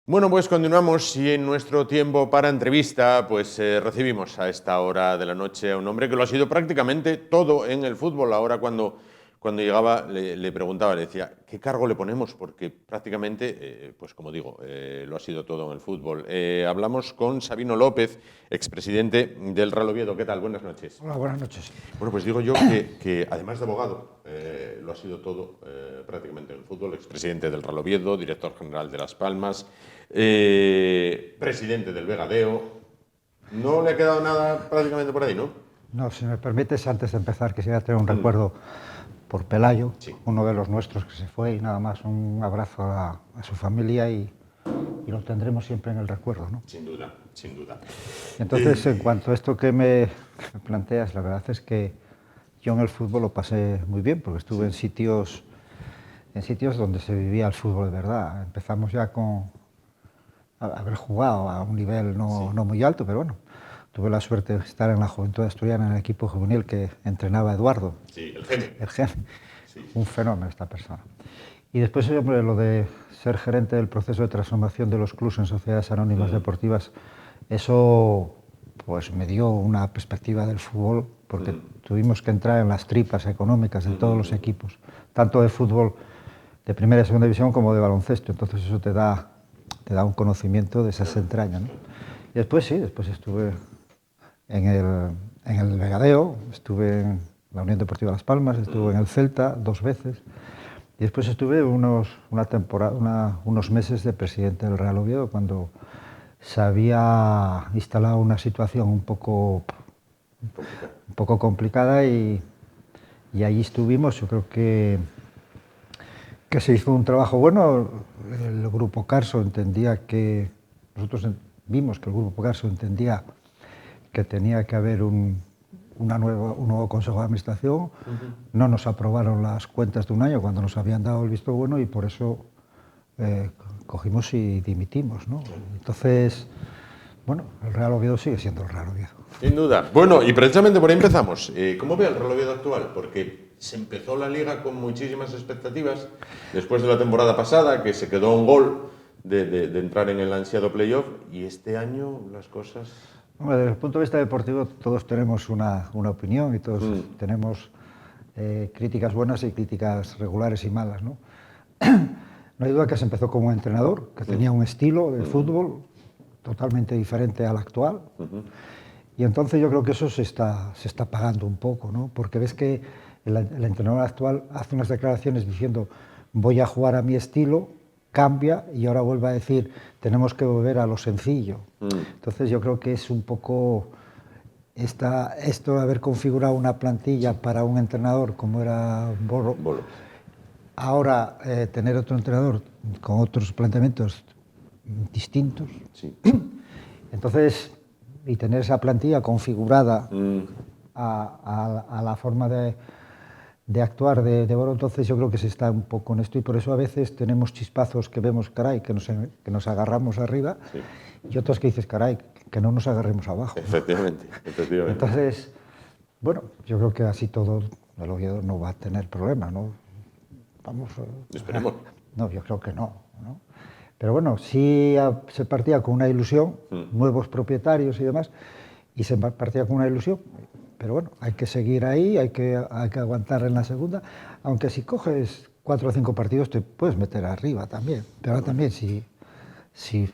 Bueno, pues continuamos y en nuestro tiempo para entrevista, pues recibimos a esta hora de la noche a un hombre que lo ha sido prácticamente todo en el fútbol. Ahora cuando llegaba le preguntaba, le decía, ¿qué cargo le ponemos? Porque prácticamente, pues como digo, lo ha sido todo en el fútbol. Hablamos con Sabino López, expresidente del Real Oviedo. ¿Qué tal? Buenas noches. Hola, buenas noches. Bueno, pues digo yo que además de abogado, lo ha sido todo prácticamente en el fútbol. Expresidente del Real Oviedo, director general de Las Palmas, presidente del Vegadeo. No le ha quedado nada prácticamente por ahí, ¿no? No, si me permites, antes de empezar, quisiera tener un recuerdo por Pelayo, Sí. uno de los nuestros que se fue, y nada más un abrazo a su familia y lo tendremos siempre en el recuerdo, ¿no? Sin duda, sin duda. Entonces, en cuanto a esto que me planteas, la verdad es que yo en el fútbol lo pasé muy bien, porque estuve en sitios donde se vivía el fútbol de verdad. Empezamos ya con haber jugado a un nivel no muy alto, pero bueno, tuve la suerte de estar en la Juventud Asturiana, en el equipo juvenil que entrenaba Eduardo. Sí, el genio. El genio. Sí. Un fenómeno esta persona. Y después, hombre, lo de ser gerente del proceso de transformación de los clubes en sociedades anónimas deportivas, eso pues me dio una perspectiva del fútbol, porque tuvimos que entrar en las tripas económicas de todos los equipos, tanto de fútbol de primera y segunda división como de baloncesto. Entonces eso te da un conocimiento de esas entrañas, ¿no? Y después sí, después estuve en el Vegadeo, estuve en la Unión Deportiva Las Palmas, estuve en el Celta 2 veces, y después estuve unos meses de presidente del Real Oviedo, cuando se había instalado una situación un poco complicada, y allí estuvimos. Yo creo que se hizo un trabajo bueno. El Grupo Carso entendía que, nosotros vimos que el Grupo Carso entendía que tenía que haber un nuevo Consejo de Administración. No nos aprobaron las cuentas de un año cuando nos habían dado el visto bueno, y por eso cogimos y dimitimos, ¿no? Entonces, bueno, el Real Oviedo sigue siendo el Real Oviedo. Sin duda. Bueno, y precisamente por ahí empezamos. ¿Cómo ve el Real Oviedo actual? Porque se empezó la Liga con muchísimas expectativas, después de la temporada pasada, que se quedó a un gol de entrar en el ansiado playoff, y este año las cosas... Bueno, desde el punto de vista deportivo, todos tenemos una opinión, y todos tenemos críticas buenas y críticas regulares y malas, ¿no? No hay duda que se empezó como entrenador, que tenía un estilo de fútbol totalmente diferente al actual. Y entonces yo creo que eso se está pagando un poco, ¿no? Porque ves que el entrenador actual hace unas declaraciones diciendo voy a jugar a mi estilo, cambia, y ahora vuelve a decir tenemos que volver a lo sencillo. Entonces yo creo que es un poco esto de haber configurado una plantilla para un entrenador como era Bolo. Ahora tener otro entrenador con otros planteamientos distintos. Sí. Entonces, y tener esa plantilla configurada a la forma de actuar de Boro, entonces yo creo que se está un poco en esto, y por eso a veces tenemos chispazos que vemos, caray, que nos agarramos arriba, y otros que dices, caray, que no nos agarremos abajo. Efectivamente, efectivamente. Entonces, bueno, yo creo que así todo el Oviedo no va a tener problemas, ¿no? Vamos. Esperemos. No, yo creo que no, ¿no? Pero bueno, sí se partía con una ilusión, nuevos propietarios y demás, y se partía con una ilusión. Pero bueno, hay que seguir ahí, hay que aguantar en la segunda, aunque si coges 4 o 5 partidos te puedes meter arriba también. Pero ahora también, si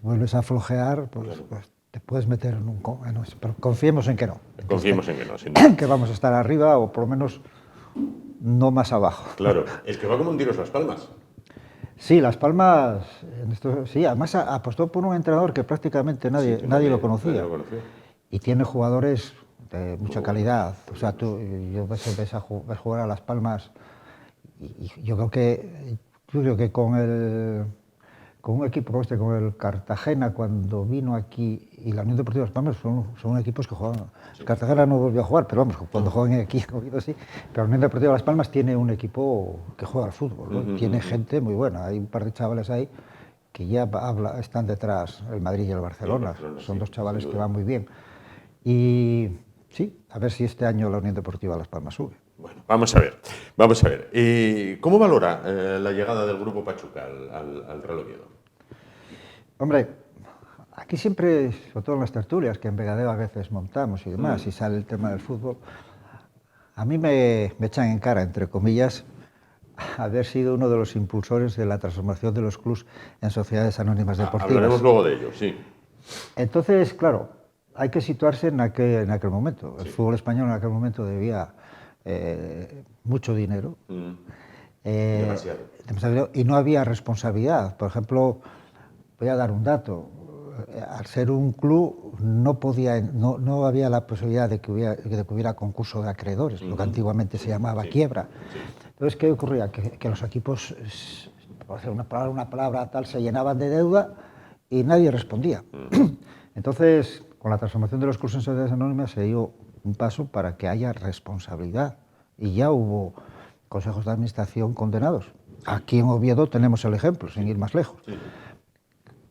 vuelves a flojear, pues te puedes meter en un... Pero confiemos en que no. Confiemos en que no, sin duda. Que vamos a estar arriba, o por lo menos no más abajo. Claro, el que va como un tiro es Las Palmas. Sí, Las Palmas, sí, además apostó por un entrenador que prácticamente nadie lo conocía. Nadie lo conocía. Y tiene jugadores de mucha calidad. O sea, yo ves jugar a Las Palmas, y yo creo que con un equipo como con el Cartagena, cuando vino aquí, y la Unión Deportiva Las Palmas son equipos que juegan. El Cartagena no volvió a jugar, pero vamos, cuando juegan aquí, sí. Pero la Unión Deportiva Las Palmas tiene un equipo que juega al fútbol, ¿no? Tiene gente muy buena. Hay un par de chavales ahí que ya están detrás, el Madrid y el Barcelona. Son 2 chavales que van muy bien. Y sí, a ver si este año la Unión Deportiva Las Palmas sube. Bueno, vamos a ver. ¿Cómo valora la llegada del Grupo Pachuca al Real Oviedo? Hombre, aquí siempre, sobre todo en las tertulias, que en Vegadeo a veces montamos y demás, y sale el tema del fútbol, a mí me echan en cara, entre comillas, haber sido uno de los impulsores de la transformación de los clubs en sociedades anónimas deportivas. Hablaremos luego de ello, sí. Entonces, claro, hay que situarse en aquel momento. El fútbol español en aquel momento debía mucho dinero. Demasiado. Y no había responsabilidad. Por ejemplo, voy a dar un dato. Al ser un club no había la posibilidad de que hubiera concurso de acreedores, lo que antiguamente se llamaba quiebra. Entonces, ¿qué ocurría? Que los equipos, por hacer una palabra tal, se llenaban de deuda y nadie respondía. Entonces, con la transformación de los clubes en sociedades anónimas se dio un paso para que haya responsabilidad. Y ya hubo consejos de administración condenados. Aquí en Oviedo tenemos el ejemplo, sin ir más lejos,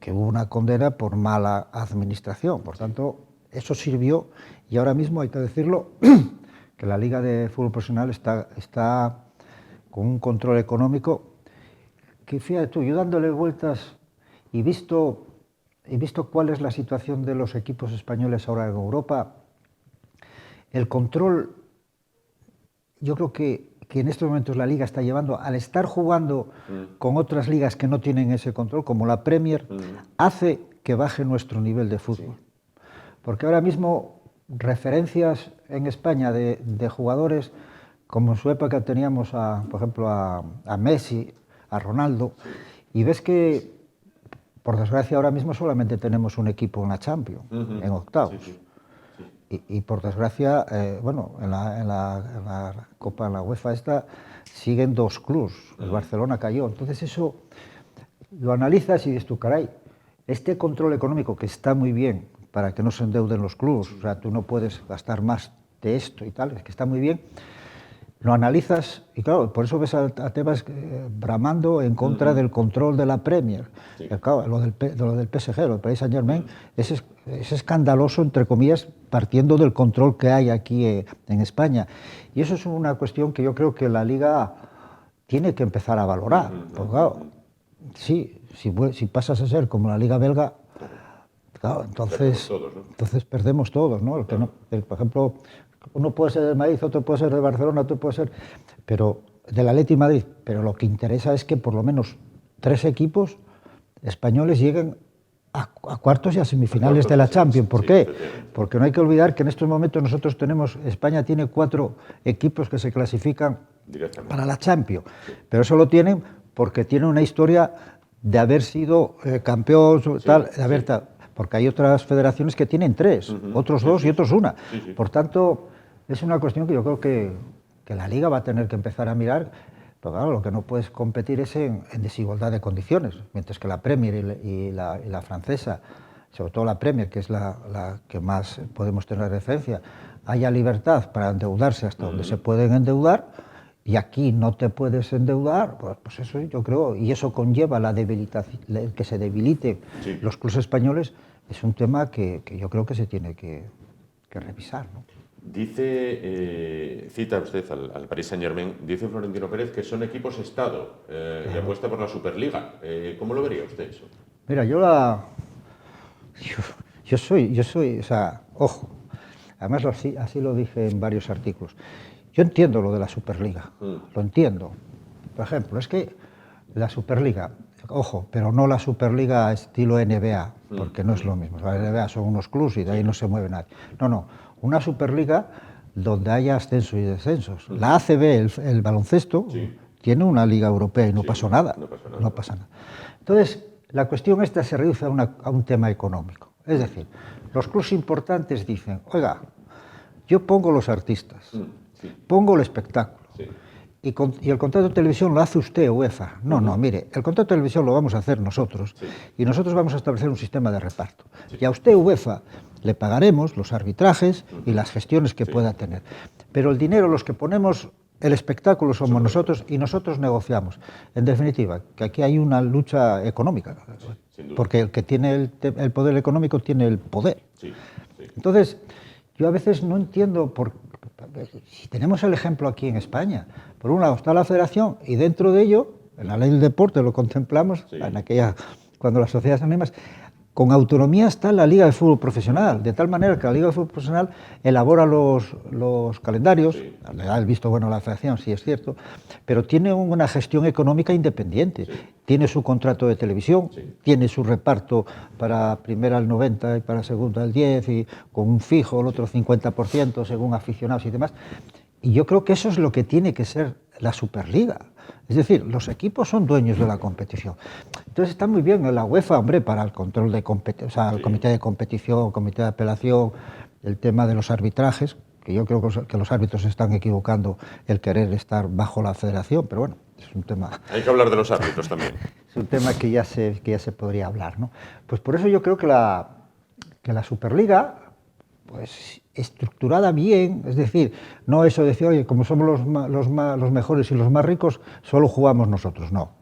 que hubo una condena por mala administración. Por tanto, eso sirvió, y ahora mismo hay que decirlo, que la Liga de Fútbol Profesional está con un control económico que, fíjate tú, yo dándole vueltas y visto cuál es la situación de los equipos españoles ahora en Europa, el control, yo creo que en estos momentos la Liga está llevando, al estar jugando con otras ligas que no tienen ese control, como la Premier, hace que baje nuestro nivel de fútbol. Porque ahora mismo referencias en España de jugadores, como en su época teníamos, por ejemplo, a Messi, a Ronaldo, y ves que, por desgracia, ahora mismo solamente tenemos un equipo en la Champions, en octavos. Y por desgracia, bueno, en la Copa, en la UEFA esta, siguen dos clubes. El Barcelona cayó. Entonces eso lo analizas y dices tú, caray, este control económico que está muy bien para que no se endeuden los clubes, o sea, tú no puedes gastar más de esto y tal, es que está muy bien, lo analizas y claro, por eso ves a Tebas bramando en contra del control de la Premier. Claro, lo del PSG, lo del Paris Saint-Germain, es escandaloso, entre comillas, partiendo del control que hay aquí en España. Y eso es una cuestión que yo creo que la Liga tiene que empezar a valorar. Porque claro, sí, si pasas a ser como la Liga belga, claro, entonces perdemos todos, ¿no? El que no, por ejemplo, uno puede ser de Madrid, otro puede ser de Barcelona, otro puede ser, pero del Atleti Madrid, pero lo que interesa es que por lo menos 3 equipos españoles lleguen a cuartos y a semifinales de la Champions. ¿Por qué? Porque no hay que olvidar que en estos momentos nosotros España tiene 4 equipos que se clasifican para la Champions, pero eso lo tienen porque tienen una historia de haber sido campeón, porque hay otras federaciones que tienen 3, otros 2 y otros 1. Por tanto, es una cuestión que yo creo que la Liga va a tener que empezar a mirar, pero claro, lo que no puedes competir es en desigualdad de condiciones, mientras que la Premier y la francesa, sobre todo la Premier, que es la que más podemos tener referencia, haya libertad para endeudarse hasta donde se pueden endeudar, y aquí no te puedes endeudar, pues eso yo creo, y eso conlleva que se debiliten los clubes españoles, es un tema que yo creo que se tiene que revisar, ¿no? Dice, cita usted al Paris Saint-Germain, dice Florentino Pérez que son equipos Estado y apuesta por la Superliga. ¿Cómo lo vería usted eso? Mira, yo soy, o sea, ojo, además así lo dije en varios artículos. Yo entiendo lo de la Superliga, lo entiendo. Por ejemplo, es que la Superliga, ojo, pero no la Superliga estilo NBA, porque no es lo mismo. La NBA son unos clubs y de ahí no se mueve nadie. No, una Superliga donde haya ascensos y descensos. La ACB, el baloncesto, tiene una liga europea y no pasó nada. No pasa nada. Entonces, la cuestión esta se reduce a un tema económico. Es decir, los clubs importantes dicen, oiga, yo pongo los artistas, pongo el espectáculo, y el contrato de televisión lo hace usted, UEFA. No, mire, el contrato de televisión lo vamos a hacer nosotros, y nosotros vamos a establecer un sistema de reparto. Y a usted, UEFA, le pagaremos los arbitrajes y las gestiones que pueda tener. Pero el dinero, los que ponemos el espectáculo somos nosotros, y nosotros negociamos. En definitiva, que aquí hay una lucha económica, porque el que tiene el poder económico tiene el poder. Entonces, yo a veces no entiendo si tenemos el ejemplo aquí en España. Por un lado está la federación y dentro de ello, en la ley del deporte lo contemplamos, en aquella cuando las sociedades anónimas, con autonomía está la Liga de Fútbol Profesional, de tal manera que la Liga de Fútbol Profesional elabora los calendarios, le da el visto bueno a la federación, sí es cierto, pero tiene una gestión económica independiente, tiene su contrato de televisión, tiene su reparto para primera el 90 y para segunda el 10, y con un fijo, el otro 50% según aficionados y demás. Y yo creo que eso es lo que tiene que ser la Superliga. Es decir, los equipos son dueños de la competición. Entonces está muy bien en la UEFA, hombre, para el control de competición, o sea, el comité de competición, el comité de apelación, el tema de los arbitrajes, que yo creo que los árbitros se están equivocando el querer estar bajo la federación, pero bueno, es un tema... Hay que hablar de los árbitros también. Es un tema que ya se podría hablar, ¿no? Pues por eso yo creo que la Superliga, pues estructurada bien, es decir, no eso de decir, oye, como somos los mejores y los más ricos, solo jugamos nosotros, no.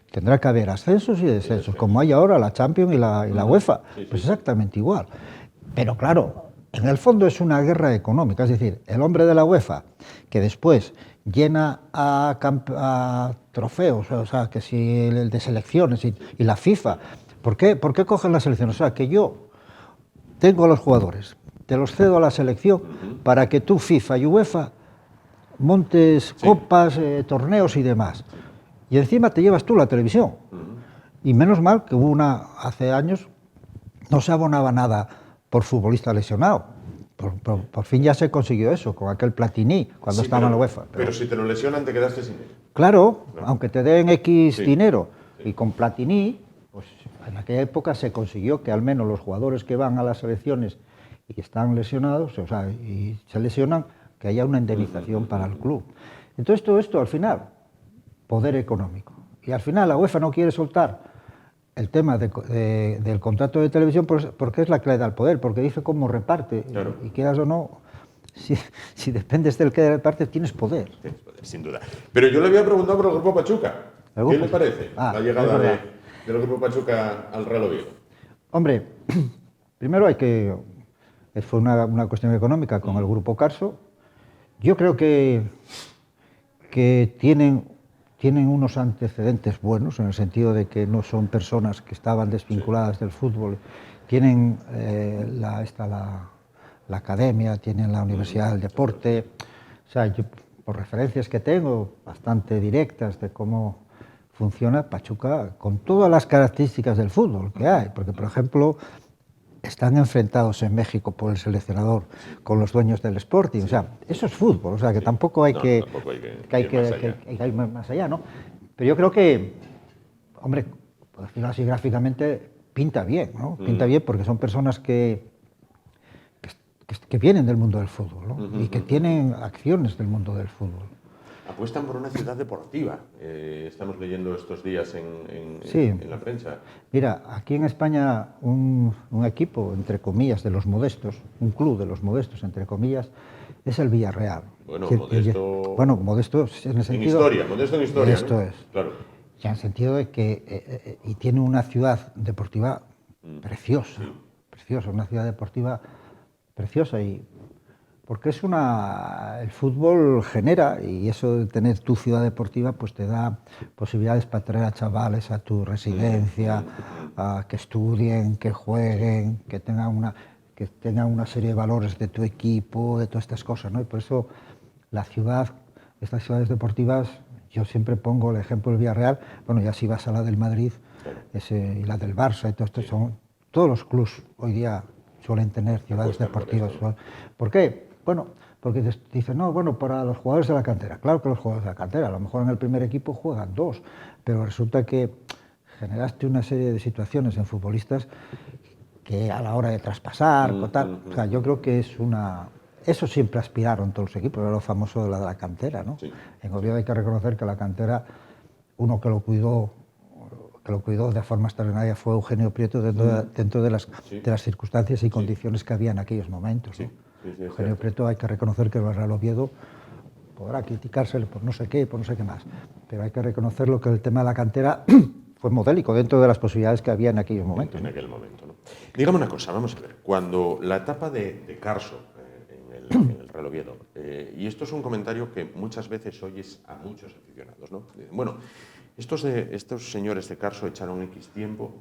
Tendrá que haber ascensos y descensos, como hay ahora la Champions y la UEFA, pues exactamente igual. Pero claro, en el fondo es una guerra económica, es decir, el hombre de la UEFA, que después llena a trofeos, o sea, que si el de selecciones y la FIFA, ¿por qué cogen las selecciones? O sea, que yo tengo a los jugadores, te los cedo a la selección para que tú, FIFA y UEFA, montes copas, torneos y demás. Y encima te llevas tú la televisión. Y menos mal que hubo hace años, no se abonaba nada por futbolista lesionado. Por fin ya se consiguió eso, con aquel Platini, cuando estaba en la UEFA. Pero si te lo lesionan, te quedaste sin él. Claro, aunque te den X dinero. Y con Platini, pues en aquella época se consiguió que al menos los jugadores que van a las selecciones y están lesionados, o sea, y se lesionan, que haya una indemnización para el club. Entonces todo esto al final, poder económico. Y al final la UEFA no quiere soltar el tema del contrato de televisión porque es la que le da el poder, porque dice cómo reparte. Claro. Y quieras o no, si dependes del que reparte, tienes poder. Tienes poder, sin duda. Pero yo le había preguntado por el Grupo Pachuca. ¿Qué le parece la llegada del Grupo Pachuca al Real Oviedo? Hombre, primero fue una cuestión económica con el Grupo Carso. Yo creo que tienen unos antecedentes buenos, en el sentido de que no son personas que estaban desvinculadas del fútbol. Tienen la academia, tienen la Universidad del Deporte. O sea, yo, por referencias que tengo, bastante directas de cómo funciona Pachuca, con todas las características del fútbol que hay. Porque, por ejemplo, están enfrentados en México por el seleccionador con los dueños del Sporting, o sea, eso es fútbol, o sea, que tampoco hay que ir más allá, ¿no? Pero yo creo que, hombre, por decirlo así gráficamente, pinta bien, ¿no? Pinta bien porque son personas que vienen del mundo del fútbol, ¿no? Y que tienen acciones del mundo del fútbol. Apuestan por una ciudad deportiva, estamos leyendo estos días en la prensa. Mira, aquí en España un equipo, entre comillas, de los modestos, un club de los modestos, entre comillas, es el Villarreal. Bueno, modesto... Bueno, modesto en el sentido... Modesto en historia, esto ¿no? es. Claro. Ya en el sentido de que... y tiene una ciudad deportiva preciosa, preciosa, una ciudad deportiva preciosa y... Porque el fútbol genera, y eso de tener tu ciudad deportiva, pues te da posibilidades para traer a chavales a tu residencia, a que estudien, que jueguen, que tengan una serie de valores de tu equipo, de todas estas cosas, ¿no? Y por eso estas ciudades deportivas, yo siempre pongo el ejemplo del Villarreal, bueno, ya si vas a la del Madrid, y la del Barça, y todo esto, todos los clubes hoy día suelen tener ciudades deportivas. ¿Por qué? Bueno, porque dicen, no, bueno, para los jugadores de la cantera. Claro que los jugadores de la cantera, a lo mejor en el primer equipo juegan 2, pero resulta que generaste una serie de situaciones en futbolistas que a la hora de traspasar, o sea, yo creo que eso siempre aspiraron todos los equipos, era lo famoso de la cantera, ¿no? Sí. En Oviedo hay que reconocer que la cantera, uno que lo cuidó de forma extraordinaria fue Eugenio Prieto dentro de las circunstancias y condiciones que había en aquellos momentos, ¿no? Eugenio Prieto, hay que reconocer que el Real Oviedo podrá criticárselo por no sé qué más, pero hay que reconocerlo que el tema de la cantera fue modélico dentro de las posibilidades que había en aquellos momentos. En aquel momento, ¿no? Dígame una cosa, vamos a ver, cuando la etapa de Carso en el Real Oviedo, y esto es un comentario que muchas veces oyes a muchos aficionados, ¿no? Dicen, bueno, estos señores de Carso echaron X tiempo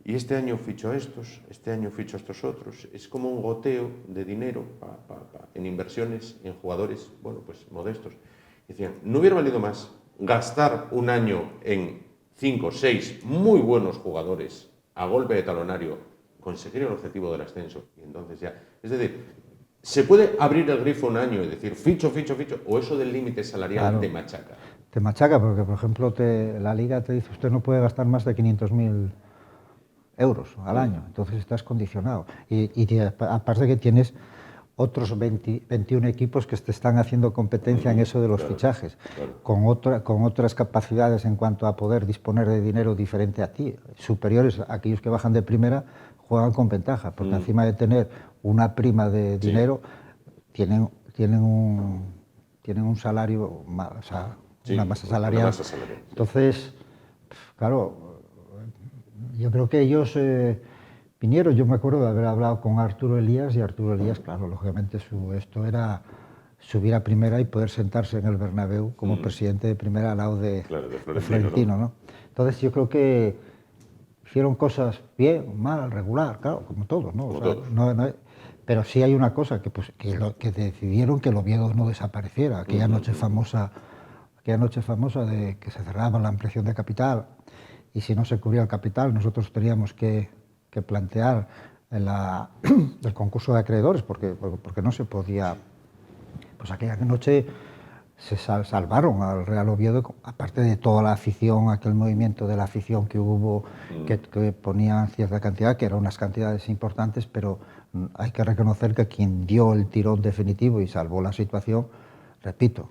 y este año ficho a estos, este año ficho a estos otros. Es como un goteo de dinero en inversiones, en jugadores, bueno, pues modestos. Decían, ¿no hubiera valido más gastar un año en 5 o 6 muy buenos jugadores a golpe de talonario, conseguir el objetivo del ascenso y entonces ya? Es decir, ¿se puede abrir el grifo un año y decir ficho, o eso del límite salarial Claro, te machaca? te machaca porque, por ejemplo, la Liga te dice usted no puede gastar más de 500.000 euros al año, entonces estás condicionado. Aparte que tienes otros 21 equipos que te están haciendo competencia en eso de los fichajes, con otras capacidades en cuanto a poder disponer de dinero diferente a ti, superiores a aquellos que bajan de primera, juegan con ventaja, porque encima de tener una prima de dinero, tienen un salario, o sea, una masa salarial. Entonces, claro, yo creo que ellos vinieron, yo me acuerdo de haber hablado con Arturo Elías, y Arturo Elías, claro, lógicamente esto era subir a primera y poder sentarse en el Bernabéu como presidente de primera al lado de Florentino, ¿no? Entonces yo creo que hicieron cosas bien, mal, regular, claro, como todos, ¿no? Como o sea, todos. pero sí hay una cosa, que decidieron que el Oviedo no desapareciera, aquella noche famosa de que se cerraba la ampliación de capital, y si no se cubría el capital, nosotros teníamos que plantear el concurso de acreedores, porque no se podía. Pues aquella noche se salvaron al Real Oviedo, aparte de toda la afición, aquel movimiento de la afición que hubo, que ponían cierta cantidad, que eran unas cantidades importantes, pero hay que reconocer que quien dio el tirón definitivo y salvó la situación, repito,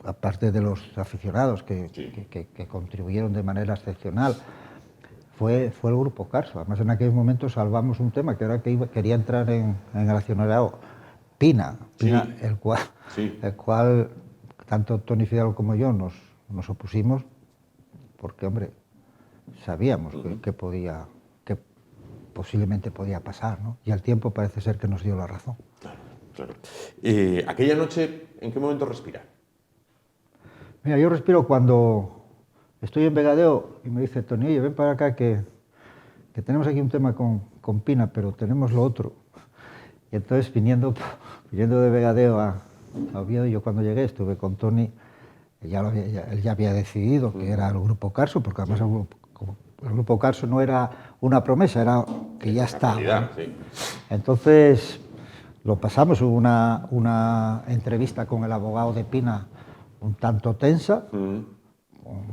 aparte de los aficionados que contribuyeron de manera excepcional, fue el Grupo Carso. Además, en aquel momento salvamos un tema que era que quería entrar en el accionariado Pina, el cual tanto Toni Fidalgo como yo nos opusimos, porque, hombre, sabíamos que posiblemente podía pasar, ¿no? Y al tiempo parece ser que nos dio la razón. Claro. Aquella noche, ¿en qué momento respira? Mira, yo respiro cuando estoy en Vegadeo y me dice Toni, oye, ven para acá que tenemos aquí un tema con Pina, pero tenemos lo otro. Y entonces viniendo de Vegadeo a Oviedo, yo cuando llegué estuve con Toni, él ya había decidido que era el Grupo Carso, porque además el Grupo Carso no era una promesa, era que ya estaba, ¿no? Sí. Entonces lo pasamos, hubo una entrevista con el abogado de Pina un tanto tensa.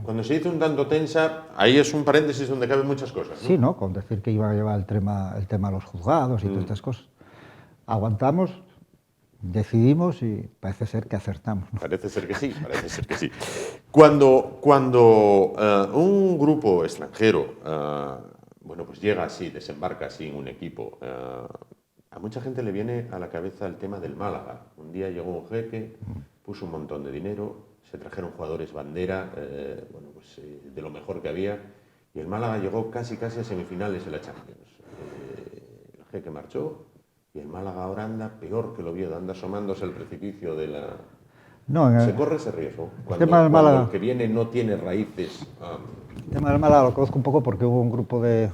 Cuando se dice un tanto tensa, ahí es un paréntesis donde caben muchas cosas, ¿no? Sí, ¿no? Con decir que iban a llevar el tema a los juzgados y todas estas cosas. Aguantamos, decidimos y parece ser que acertamos, ¿no? Parece ser que sí. Cuando un grupo extranjero pues llega así, desembarca así en un equipo, a mucha gente le viene a la cabeza el tema del Málaga. Un día llegó un jeque, puso un montón de dinero, se trajeron jugadores bandera, de lo mejor que había, y el Málaga llegó casi a semifinales de la Champions. El jeque marchó y el Málaga ahora anda peor que el Oviedo, anda asomándose al precipicio de la... No, se corre ese riesgo. Málaga, el que viene no tiene raíces. El tema del Málaga lo conozco un poco porque hubo un grupo de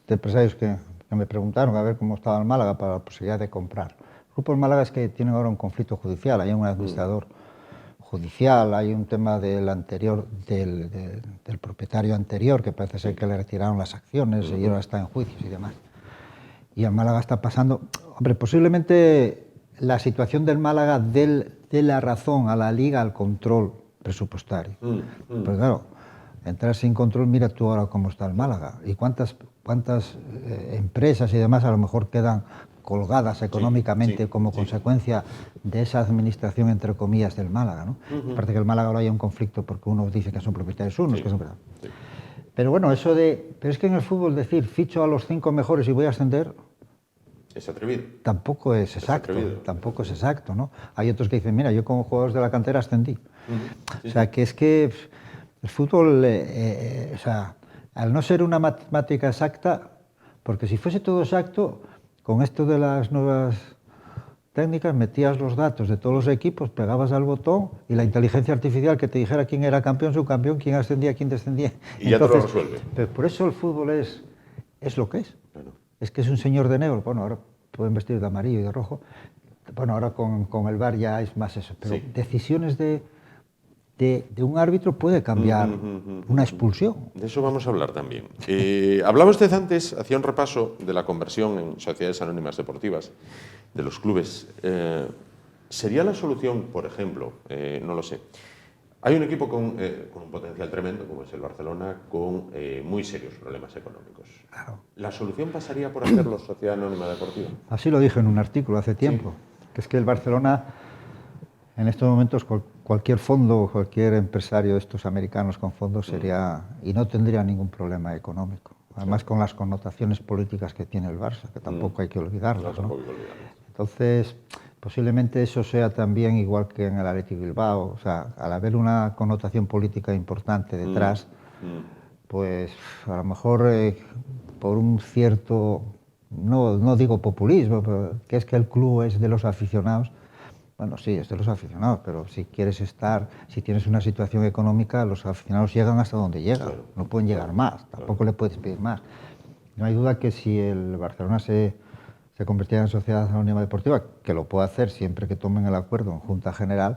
empresarios que me preguntaron a ver cómo estaba el Málaga para la posibilidad de comprar. El grupo del Málaga es que tiene ahora un conflicto judicial, hay un administrador judicial, hay un tema del propietario anterior, que parece ser que le retiraron las acciones y ahora está en juicios y demás. Y el Málaga está pasando... Hombre, posiblemente la situación del Málaga dé la razón a la Liga al control presupuestario. Pero claro, entrar sin control, mira tú ahora cómo está el Málaga y cuántas empresas y demás a lo mejor quedan colgadas económicamente como consecuencia de esa administración, entre comillas, del Málaga, ¿no? Aparte que el Málaga ahora hay un conflicto porque uno dice que son propietarios unos, que son... Pero bueno, pero es que en el fútbol decir ficho a los 5 mejores y voy a ascender... Es atrevido. Tampoco es exacto, ¿no? Hay otros que dicen, mira, yo como jugadores de la cantera ascendí. O sea, que es que el fútbol, al no ser una matemática exacta, porque si fuese todo exacto, con esto de las nuevas técnicas, metías los datos de todos los equipos, pegabas al botón y la inteligencia artificial que te dijera quién era campeón, subcampeón, quién ascendía, quién descendía. Y ya te lo resuelve. Pero por eso el fútbol es es lo que es. Claro. Es que es un señor de negro. Bueno, ahora pueden vestir de amarillo y de rojo. Bueno, ahora con el VAR ya es más eso. Pero decisiones de un árbitro puede cambiar una expulsión. De eso vamos a hablar también. Hablaba usted antes, hacía un repaso de la conversión en sociedades anónimas deportivas, de los clubes. ¿Sería la solución, por ejemplo, no lo sé, hay un equipo con un potencial tremendo, como es el Barcelona, con muy serios problemas económicos? Claro. ¿La solución pasaría por hacerlo sociedad anónima deportiva? Así lo dije en un artículo hace tiempo, que es que el Barcelona, en estos momentos, cualquier fondo, cualquier empresario de estos americanos con fondos sería, y no tendría ningún problema económico. Además, con las connotaciones políticas que tiene el Barça, que tampoco hay que olvidarlas, ¿no? Entonces, posiblemente eso sea también igual que en el Athletic Bilbao. O sea, al haber una connotación política importante detrás, pues a lo mejor por un cierto, no digo populismo, pero que es que el club es de los aficionados. Bueno, sí, es de los aficionados, pero si quieres estar, si tienes una situación económica, los aficionados llegan hasta donde llegan, no pueden llegar más, tampoco le puedes pedir más. No hay duda que si el Barcelona se convirtiera en sociedad anónima deportiva, que lo puede hacer siempre que tomen el acuerdo en Junta General,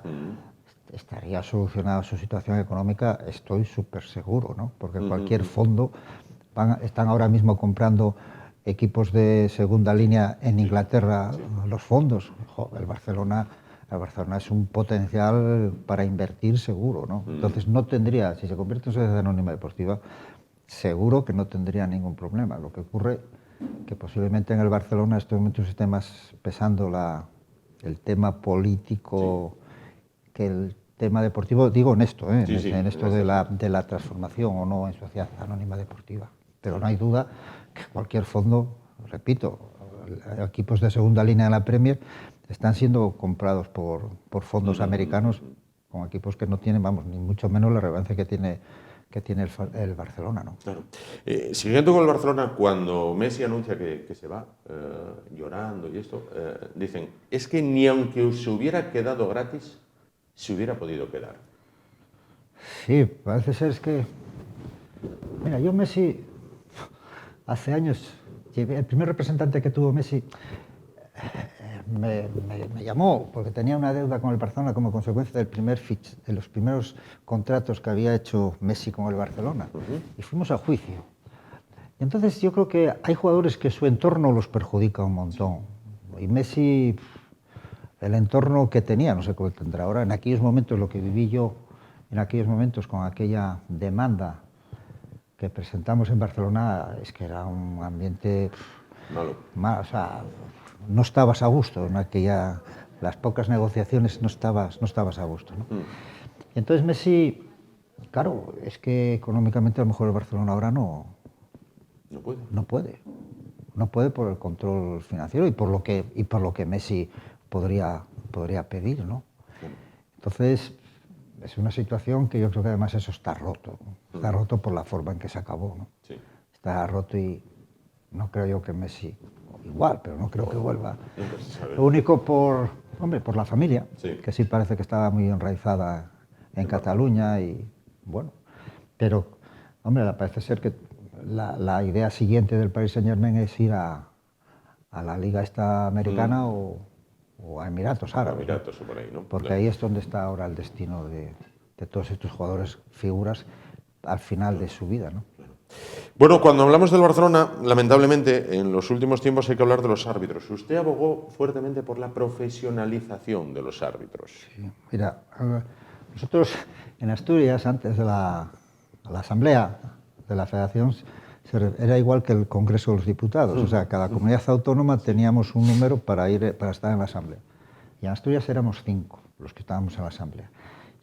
estaría solucionada su situación económica, estoy súper seguro, ¿no? Porque cualquier fondo, están ahora mismo comprando equipos de segunda línea en Inglaterra, los fondos. El Barcelona es un potencial para invertir seguro, ¿no? Entonces no tendría, si se convierte en sociedad anónima deportiva, seguro que no tendría ningún problema. Lo que ocurre que posiblemente en el Barcelona en estos momentos esté más pesando el tema político que el tema deportivo, digo en esto, en esto de la transformación o no en sociedad anónima deportiva. Pero no hay duda que cualquier fondo, repito, equipos de segunda línea en la Premier están siendo comprados por fondos americanos con equipos que no tienen, vamos, ni mucho menos la relevancia que tiene el Barcelona, ¿no? Claro. Siguiendo con el Barcelona, cuando Messi anuncia que se va, llorando y esto, dicen, es que ni aunque se hubiera quedado gratis, se hubiera podido quedar. Sí, parece ser que... Mira, yo Messi, hace años, el primer representante que tuvo Messi me llamó porque tenía una deuda con el Barcelona como consecuencia de los primeros contratos que había hecho Messi con el Barcelona. Y fuimos a juicio. Y entonces yo creo que hay jugadores que su entorno los perjudica un montón. Y Messi, el entorno que tenía, no sé cómo tendrá ahora, en aquellos momentos, lo que viví yo, en aquellos momentos con aquella demanda que presentamos en Barcelona, es que era un ambiente malo. O sea, no estabas a gusto en las pocas negociaciones no estabas a gusto, ¿no? Y entonces Messi, claro, es que económicamente a lo mejor el Barcelona ahora no puede por el control financiero y por lo que Messi podría pedir, ¿no? Entonces es una situación que yo creo que además eso está roto por la forma en que se acabó, ¿no? Está roto y no creo yo que Messi, igual, pero no creo que vuelva. Lo único por la familia, que sí parece que estaba muy enraizada en Cataluña y bueno, pero hombre, parece ser que la idea siguiente del Paris Saint-Germain es ir a la liga esta americana o a Emiratos Árabes, Emiratos, ¿no? Por ahí, ¿no? Porque ahí es donde está ahora el destino de todos estos jugadores, figuras, al final de su vida, ¿no? Bueno, cuando hablamos del Barcelona, lamentablemente, en los últimos tiempos hay que hablar de los árbitros. Usted abogó fuertemente por la profesionalización de los árbitros. Sí, mira, nosotros en Asturias, antes de la asamblea de la Federación, era igual que el Congreso de los Diputados. O sea, cada comunidad autónoma teníamos un número para estar en la asamblea. Y en Asturias éramos 5 los que estábamos en la asamblea.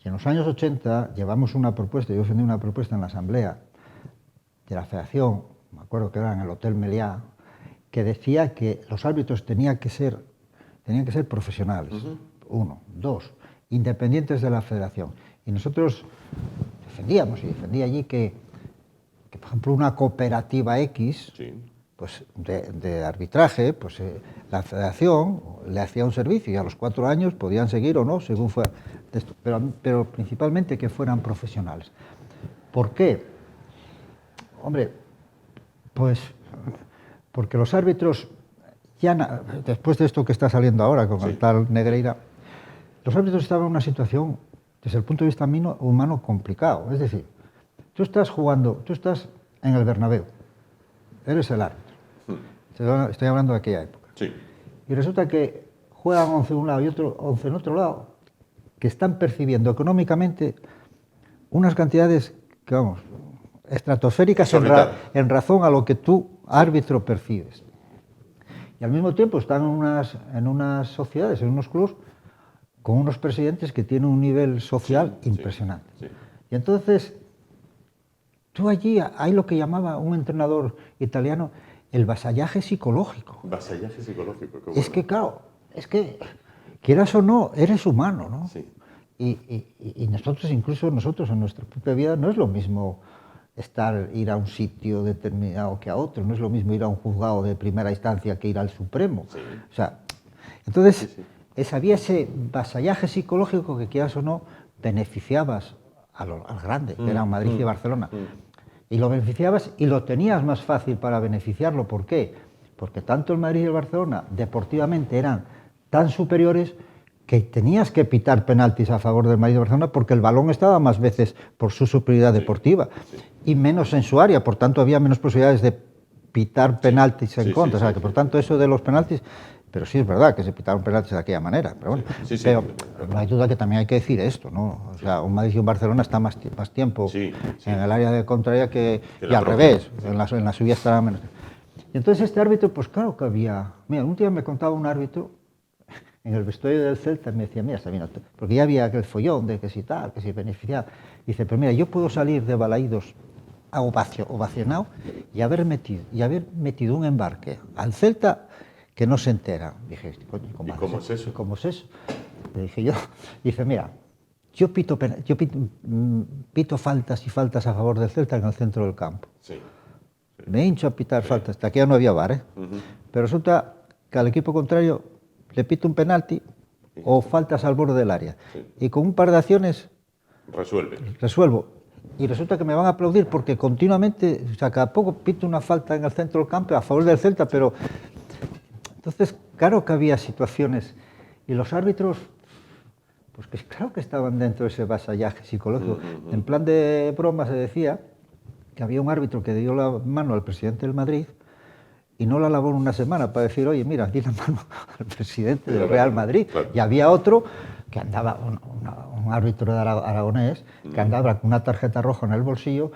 Y en los años 80 llevamos una propuesta, yo defendí una propuesta en la asamblea de la Federación, me acuerdo que era en el Hotel Meliá, que decía que los árbitros tenían que ser profesionales, 1, 2, independientes de la Federación. Y nosotros defendía allí que, por ejemplo, una cooperativa X, pues de arbitraje, pues la Federación le hacía un servicio y a los 4 años podían seguir o no, según fuera. Pero principalmente que fueran profesionales. ¿Por qué? Hombre, pues porque los árbitros, después de esto que está saliendo ahora con el tal Negreira, los árbitros estaban en una situación, desde el punto de vista humano, complicado. Es decir, tú estás jugando, tú estás en el Bernabéu, eres el árbitro. Estoy hablando de aquella época. Sí. Y resulta que juegan 11 en un lado y 11 en otro lado, que están percibiendo económicamente unas cantidades que, vamos, estratosféricas en razón a lo que tú, árbitro, percibes. Y al mismo tiempo están en unas sociedades, en unos clubs, con unos presidentes que tienen un nivel social impresionante. Sí. Y entonces, tú allí hay lo que llamaba un entrenador italiano el vasallaje psicológico. Vasallaje psicológico, qué bueno. Es que, claro, quieras o no, eres humano, ¿no? Sí. Y nosotros, incluso nosotros en nuestra propia vida, no es lo mismo ir a un sitio determinado que a otro, no es lo mismo ir a un juzgado de primera instancia que ir al Supremo. Sí. O sea, entonces, había ese vasallaje psicológico que, quieras o no, beneficiabas al grande, que eran Madrid y Barcelona. Y lo beneficiabas y lo tenías más fácil para beneficiarlo. ¿Por qué? Porque tanto el Madrid y el Barcelona deportivamente eran tan superiores que tenías que pitar penaltis a favor del Madrid y Barcelona porque el balón estaba más veces por su superioridad deportiva y menos en su área, por tanto había menos posibilidades de pitar penaltis en contra. O sea, que por tanto eso de los penaltis, pero sí es verdad que se pitaron penaltis de aquella manera, pero bueno, pero no hay duda que también hay que decir esto, ¿no? O sea, un Madrid y un Barcelona está más tiempo en el área de contraria y al revés, en la suya estará menos. Y entonces este árbitro, pues claro que había... Mira, un día me contaba un árbitro en el vestuario del Celta, me decía, mira, porque ya había aquel follón de que si tal, que si beneficiaba. Dice, pero mira, yo puedo salir de Balaídos ovacionado y haber metido un embarque al Celta que no se entera. Dije, coño, ¿cómo es eso? ¿Cómo es eso? Le dije yo, dice, mira, yo pito faltas y faltas a favor del Celta en el centro del campo. Sí. Me hincho a pitar faltas, hasta aquí ya no había VAR, ¿eh? Pero resulta que al equipo contrario le pito un penalti o faltas al borde del área. Y con un par de acciones resuelvo. Y resulta que me van a aplaudir porque continuamente, o sea, cada poco pito una falta en el centro del campo a favor del Celta, pero... Entonces, claro que había situaciones y los árbitros, pues que claro que estaban dentro de ese vasallaje psicológico. En plan de broma se decía que había un árbitro que dio la mano al presidente del Madrid y no la lavó en una semana para decir, oye, mira, di la mano al presidente del Real Madrid. Claro. Y había otro que andaba, un árbitro de aragonés, que andaba con una tarjeta roja en el bolsillo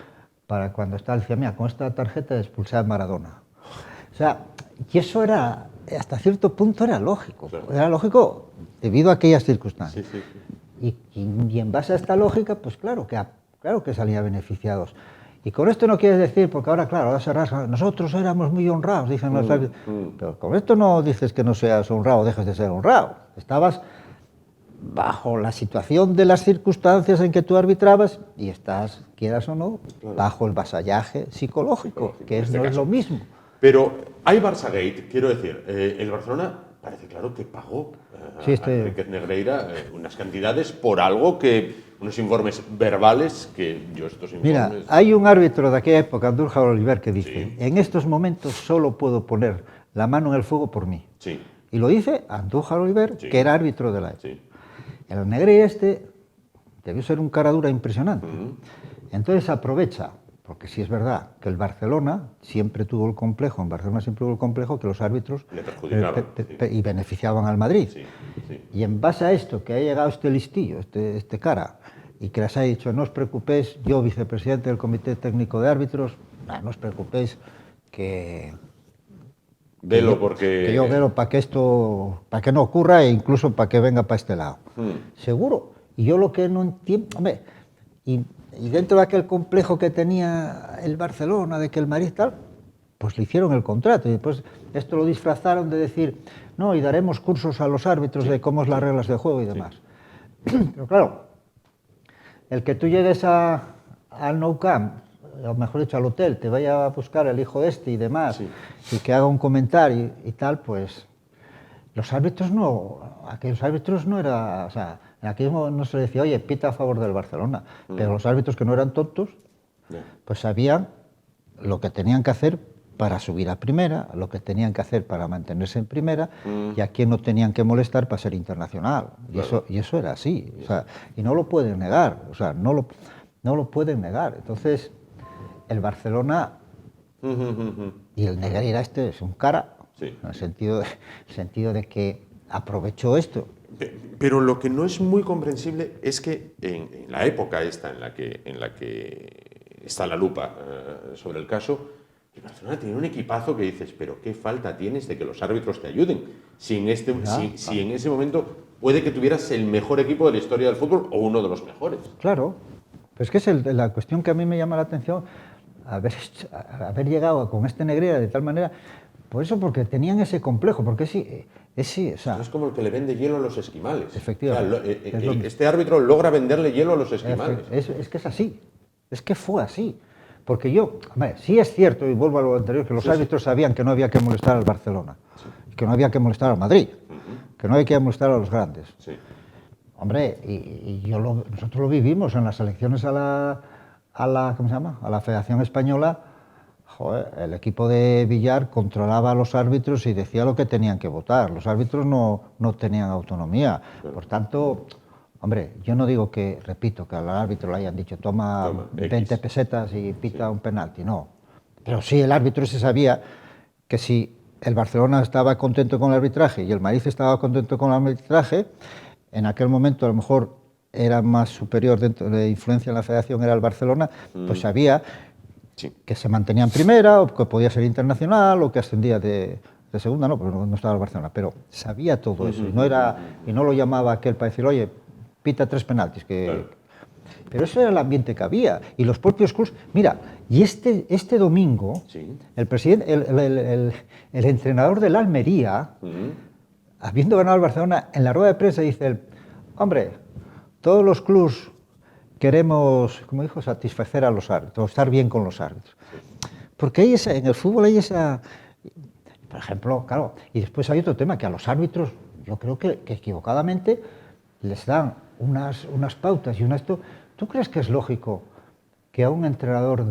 para cuando estaba, decía, mira, con esta tarjeta expulsé a Maradona. O sea, y eso era, hasta cierto punto era lógico. Claro. Era lógico debido a aquellas circunstancias. Y en base a esta lógica, pues claro que salían beneficiados. Y con esto no quieres decir, porque ahora, claro, ahora se rasga, nosotros éramos muy honrados, dicen los árbitros. Pero con esto no dices que no seas honrado, dejes de ser honrado. Estabas bajo la situación de las circunstancias en que tú arbitrabas y estás, quieras o no, bajo el vasallaje psicológico, que no es lo mismo. Pero hay Barçagate, quiero decir, el Barcelona parece claro que pagó a Enrique Negreira unas cantidades por algo que... unos informes verbales que yo estos informes... Mira, hay un árbitro de aquella época, Andújar Oliver, que dice, en estos momentos solo puedo poner la mano en el fuego por mí. Sí. Y lo dice Andújar Oliver, que era árbitro de la época. El Negreira debió ser un cara dura impresionante. Entonces aprovecha, porque sí es verdad que el Barcelona siempre tuvo el complejo, que los árbitros le perjudicaban y beneficiaban al Madrid. Y en base a esto, que ha llegado este listillo, este cara, y que les ha dicho, no os preocupéis, yo, vicepresidente del Comité Técnico de Árbitros, no os preocupéis, que yo velo para que no ocurra e incluso para que venga para este lado. Seguro. Y yo lo que no entiendo, hombre, y dentro de aquel complejo que tenía el Barcelona, de que el Madrid tal, pues le hicieron el contrato. Y después esto lo disfrazaron de decir, no, y daremos cursos a los árbitros de cómo es las reglas de juego y demás. Pero claro, el que tú llegues al Nou Camp, o mejor dicho al hotel, te vaya a buscar el hijo y demás, y que haga un comentario y tal, pues los árbitros aquellos árbitros no era, o sea, en aquel momento no se decía, oye, pita a favor del Barcelona, pero los árbitros que no eran tontos, pues sabían lo que tenían que hacer para subir a primera, lo que tenían que hacer para mantenerse en primera y a quién no tenían que molestar para ser internacional. Claro. Y eso era así. O sea, y no lo pueden negar. O sea, no lo pueden negar. Entonces, el Barcelona y el Negreira este es un cara, Sí. en el sentido de que aprovechó esto. Pero lo que no es muy comprensible es que en la época esta en la que está la lupa sobre el caso, el Barcelona tiene un equipazo que dices, pero qué falta tienes de que los árbitros te ayuden. Si en ese momento puede que tuvieras el mejor equipo de la historia del fútbol o uno de los mejores. Claro, pero es que es la cuestión que a mí me llama la atención, haber llegado con este Negreira de tal manera, por eso, porque tenían ese complejo, porque o sea, Es como el que le vende hielo a los esquimales. Efectivamente. O sea, este árbitro logra venderle hielo a los esquimales. Es que es así, es que fue así. Porque hombre, sí es cierto, y vuelvo a lo anterior, que los árbitros sabían que no había que molestar al Barcelona, que no había que molestar al Madrid, que no había que molestar a los grandes. Sí. Hombre, nosotros lo vivimos en las elecciones a la ¿cómo se llama? A la Federación Española. Joder, el equipo de Villar controlaba a los árbitros y decía lo que tenían que votar. Los árbitros no tenían autonomía. Claro. Por tanto, hombre, yo no digo que, repito, que al árbitro le hayan dicho toma 20 pesetas y pita un penalti, no. Pero sí el árbitro se sabía que si el Barcelona estaba contento con el arbitraje y el Madrid estaba contento con el arbitraje, en aquel momento a lo mejor era más superior dentro de influencia en la federación, era el Barcelona, pues sabía que se mantenía en primera, o que podía ser internacional, o que ascendía de segunda, no, porque no estaba el Barcelona, pero sabía todo eso, y no lo llamaba aquel para decir, oye, pita 3 penaltis, Claro. Pero eso era el ambiente que había, y los propios clubes, mira, y este domingo, el presidente, el entrenador del Almería, habiendo ganado el Barcelona, en la rueda de prensa dice, hombre, todos los clubes queremos, como dijo, satisfacer a los árbitros, estar bien con los árbitros. Porque en el fútbol hay esa, por ejemplo, claro, y después hay otro tema, que a los árbitros, yo creo que equivocadamente les dan unas pautas y esto. ¿Tú crees que es lógico que a un entrenador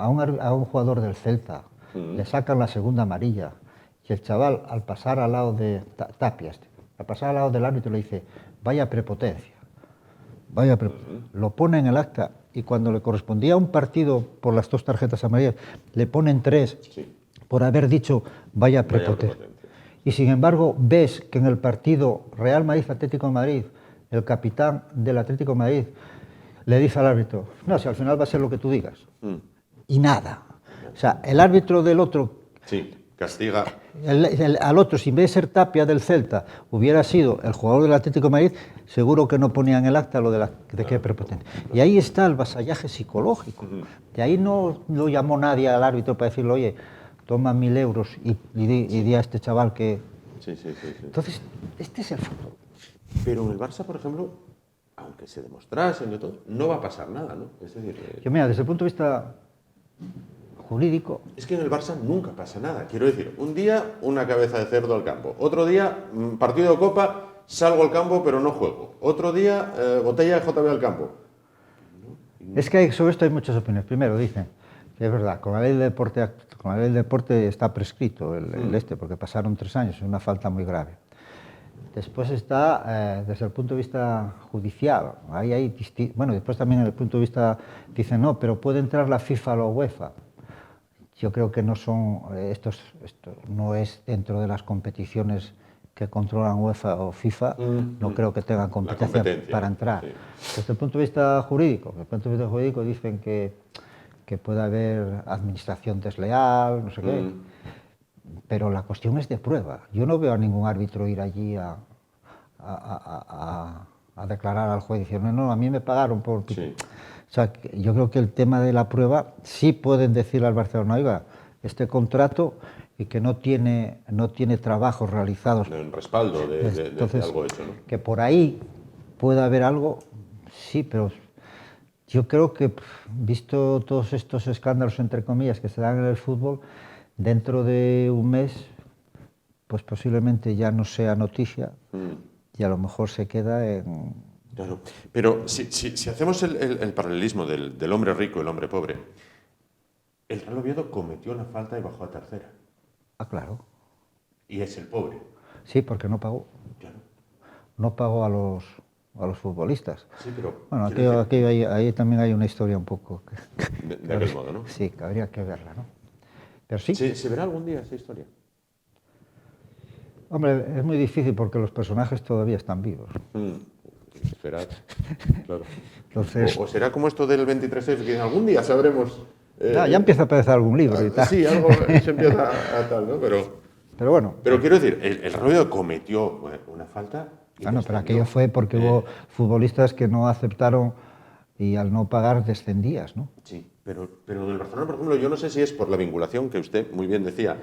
a un jugador del Celta le sacan la segunda amarilla y el chaval, al pasar al lado de Tapia, al pasar al lado del árbitro, le dice, vaya prepotencia? Lo pone en el acta, y cuando le correspondía un partido por las 2 tarjetas amarillas, le ponen 3 por haber dicho vaya prepotencia. Y sin embargo, ves que en el partido Real Madrid-Atlético de Madrid, el capitán del Atlético de Madrid le dice al árbitro, no, si al final va a ser lo que tú digas. Y nada. O sea, el árbitro del otro... Castiga. Al otro, si en vez de ser Tapia del Celta hubiera sido el jugador del Atlético de Madrid, seguro que no ponía en el acta lo de que es prepotente. Y ahí está el vasallaje psicológico. De ahí no lo llamó nadie al árbitro para decirle, oye, toma 1.000 euros y di a este chaval que... Entonces, este es el fútbol. Pero en el Barça, por ejemplo, aunque se demostrase y todo, no va a pasar nada, ¿no? Es decir... Mira, desde el punto de vista jurídico... Es que en el Barça nunca pasa nada. Quiero decir, un día una cabeza de cerdo al campo, otro día partido de Copa, salgo al campo pero no juego, otro día botella de JB al campo. Es que sobre esto hay muchas opiniones. Primero dicen que es verdad, con la ley del deporte está prescrito porque pasaron 3 años, es una falta muy grave. Después está, desde el punto de vista judicial, después también desde el punto de vista, dicen no, pero puede entrar la FIFA o la UEFA. Yo creo que no son, esto no es dentro de las competiciones que controlan UEFA o FIFA, no creo que tengan competencia para entrar. Desde el punto de vista jurídico, dicen que puede haber administración desleal, no sé qué, pero la cuestión es de prueba. Yo no veo a ningún árbitro ir allí a declarar al juez diciendo, no, a mí me pagaron por... O sea, yo creo que el tema de la prueba sí pueden decirle al Barcelona, oiga, este contrato y que no tiene trabajos realizados. En respaldo de algo hecho, ¿no? Que por ahí pueda haber algo, sí, pero yo creo que, visto todos estos escándalos, entre comillas, que se dan en el fútbol, dentro de un mes, pues posiblemente ya no sea noticia y a lo mejor se queda en... Claro, pero si hacemos el paralelismo del hombre rico y el hombre pobre, El Real Oviedo cometió la falta y bajó a tercera. Ah, claro. Y es el pobre. Sí, porque no pagó. Claro. No pagó a los futbolistas. Sí, pero... Bueno, quiero decir, ahí también hay una historia un poco... de aquel modo, ¿no? Sí, que habría que verla, ¿no? Pero sí. ¿Se verá algún día esa historia? Hombre, es muy difícil porque los personajes todavía están vivos. Esperad, claro. Entonces, O será como esto del 23F, que algún día sabremos... ya empieza a aparecer algún libro y tal. Sí, algo se empieza a tal, ¿no? Pero bueno. Pero quiero decir, el Real Oviedo cometió una falta... y Pero descendió. aquello fue porque hubo futbolistas que no aceptaron y al no pagar descendías, ¿no? Sí, pero en el Barcelona, por ejemplo, yo no sé si es por la vinculación que usted muy bien decía,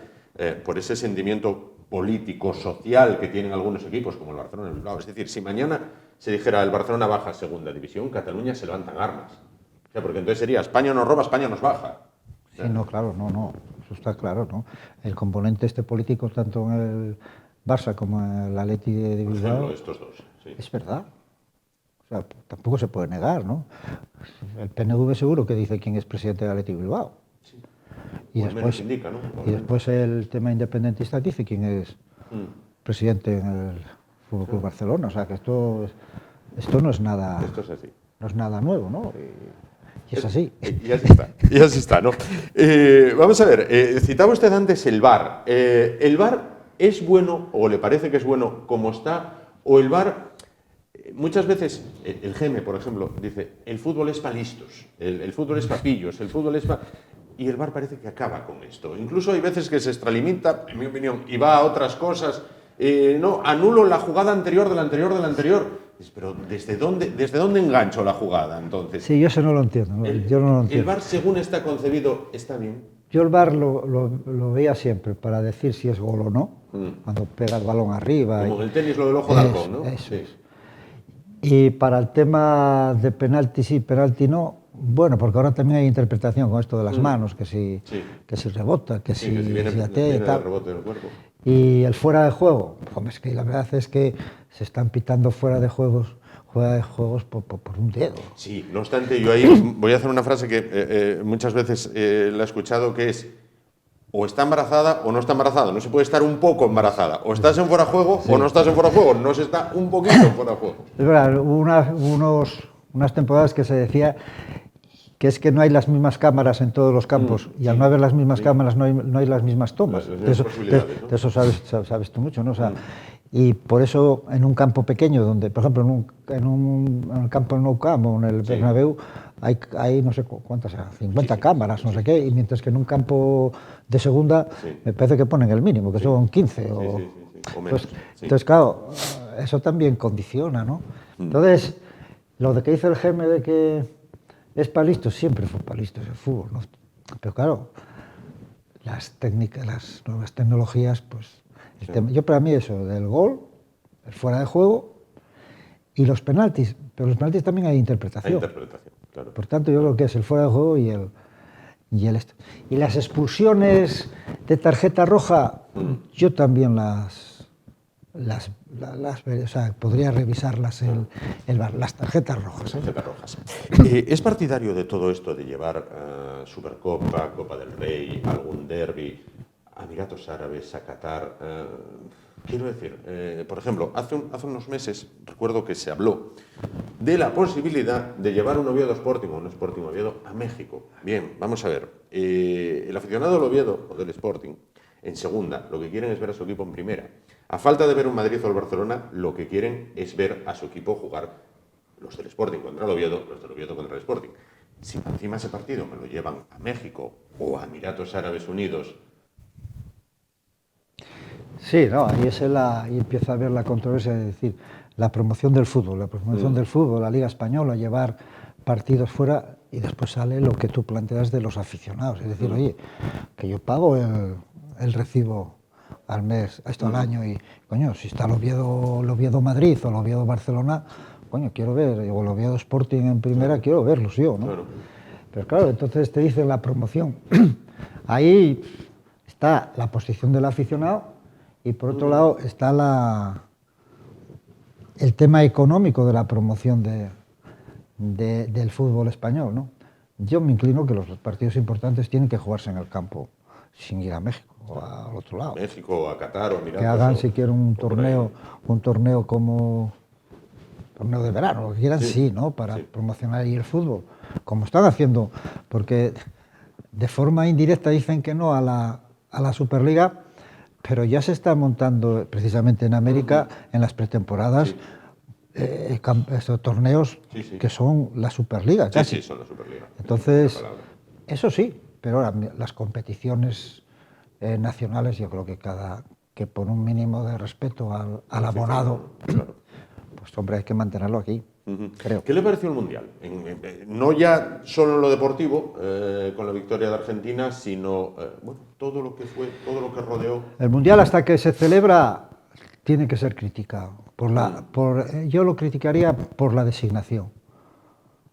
por ese sentimiento político, social que tienen algunos equipos, como el Barcelona y el Bilbao. Es decir, si mañana se dijera el Barcelona baja a segunda división, Cataluña se levantan armas. O sea, porque entonces sería España nos roba, España nos baja. Sí, no, claro, no, eso está claro, ¿no? El componente político, tanto en el Barça como en el Atleti de Por Bilbao, ejemplo, estos dos. Sí. es verdad. O sea, tampoco se puede negar, ¿no? El PNV seguro que dice quién es presidente del Atleti de Bilbao. Sí. Y O al menos después, indica, ¿no? y después el tema independentista dice quién es presidente en el Fútbol Club Barcelona. O sea, que esto no es nada, Esto es así. no es nada nuevo, ¿no? Y es así. Y así está, ¿no? Vamos a ver, citaba usted antes el VAR. ¿El VAR es bueno o le parece que es bueno como está? ¿O el VAR, muchas veces, el GM, por ejemplo, dice, el fútbol es para listos, el fútbol es para pillos, el fútbol es para... Y el VAR parece que acaba con esto. Incluso hay veces que se extralimita, en mi opinión, y va a otras cosas. No, anulo la jugada anterior del anterior del anterior. Pero ¿desde dónde engancho la jugada, entonces? Sí, yo eso no lo entiendo. Yo no lo entiendo. ¿El VAR, según está concebido, está bien? Yo el VAR lo veía siempre para decir si es gol o no, cuando pega el balón arriba. Como en el tenis lo del ojo de halcón, ¿no? Eso es. Y para el tema de penalti sí, penalti no, bueno, porque ahora también hay interpretación con esto de las manos, que si rebota, que si viene y tal. el rebote del cuerpo. Y el fuera de juego, hombre, es que la verdad es que se están pitando fuera de juegos por un dedo. Sí, no obstante, yo ahí voy a hacer una frase que muchas veces la he escuchado, que es o está embarazada o no está embarazada. No se puede estar un poco embarazada. O estás en fuera de juego o no estás en fuera de juego. No se está un poquito en fuera de juego. Es verdad, hubo unas temporadas que se decía que es que no hay las mismas cámaras en todos los campos y al no haber las mismas cámaras no hay las mismas tomas. Las posibilidades, ¿no? De eso sabes tú mucho, ¿no? O sea, y por eso en un campo pequeño, donde, por ejemplo, en el campo del Nou Camp o en el Bernabéu, hay no sé cuántas, 50 cámaras, no sé qué, y mientras que en un campo de segunda me parece que ponen el mínimo, que son 15 o menos. Entonces, claro, eso también condiciona, ¿no? Entonces, lo de que dice el GM de que es para listos, siempre fue para listos el fútbol, ¿no? Pero claro, las técnicas, las nuevas tecnologías, pues... yo para mí eso, del gol, el fuera de juego y los penaltis, pero los penaltis también hay interpretación. Hay interpretación, claro. Por tanto, yo creo que es el fuera de juego y esto. Y las expulsiones de tarjeta roja, yo también las o sea, podría revisarlas el VAR, las tarjetas rojas. Tarjetas rojas. ¿Es partidario de todo esto de llevar Supercopa, Copa del Rey, algún derbi a Emiratos Árabes, a Qatar? Quiero decir, por ejemplo, hace unos meses recuerdo que se habló de la posibilidad de llevar un Oviedo Sporting o un Sporting Oviedo a México. Bien, vamos a ver. El aficionado del Oviedo o del Sporting en segunda lo que quieren es ver a su equipo en primera. A falta de ver un Madrid o el Barcelona, lo que quieren es ver a su equipo jugar los del Sporting contra el Oviedo, los del Oviedo contra el Sporting. Si encima ese partido me lo llevan a México o a Emiratos Árabes Unidos... Sí, no, ahí empieza a haber la controversia de decir la promoción del fútbol, la Liga Española, llevar partidos fuera y después sale lo que tú planteas de los aficionados. Es decir, oye, que yo pago el recibo al mes, esto al año, y coño, si está el Oviedo Madrid o el Oviedo Barcelona, coño, quiero ver, o el Oviedo Sporting en primera, quiero verlos yo, ¿no? Claro. Pero claro, entonces te dicen la promoción. Ahí está la posición del aficionado y por otro lado está el tema económico de la promoción del fútbol español, ¿no? Yo me inclino que los partidos importantes tienen que jugarse en el campo, sin ir a México o al otro lado. México, a Qatar o a Emiratos. Que hagan si quieren un torneo como torneo de verano, lo que quieran, sí, ¿no? Para promocionar ahí el fútbol, como están haciendo, porque de forma indirecta dicen que no a la Superliga, pero ya se está montando precisamente en América, en las pretemporadas, estos torneos que son la Superliga, casi. Sí, son la Superliga. Entonces, eso sí, pero ahora las competiciones nacionales, yo creo que por un mínimo de respeto al abonado, pues hombre, hay que mantenerlo aquí, creo. ¿Qué le pareció el Mundial? No ya solo en lo deportivo, con la victoria de Argentina, sino bueno, todo lo que fue, todo lo que rodeó. El Mundial, hasta que se celebra, tiene que ser criticado. Yo lo criticaría por la designación.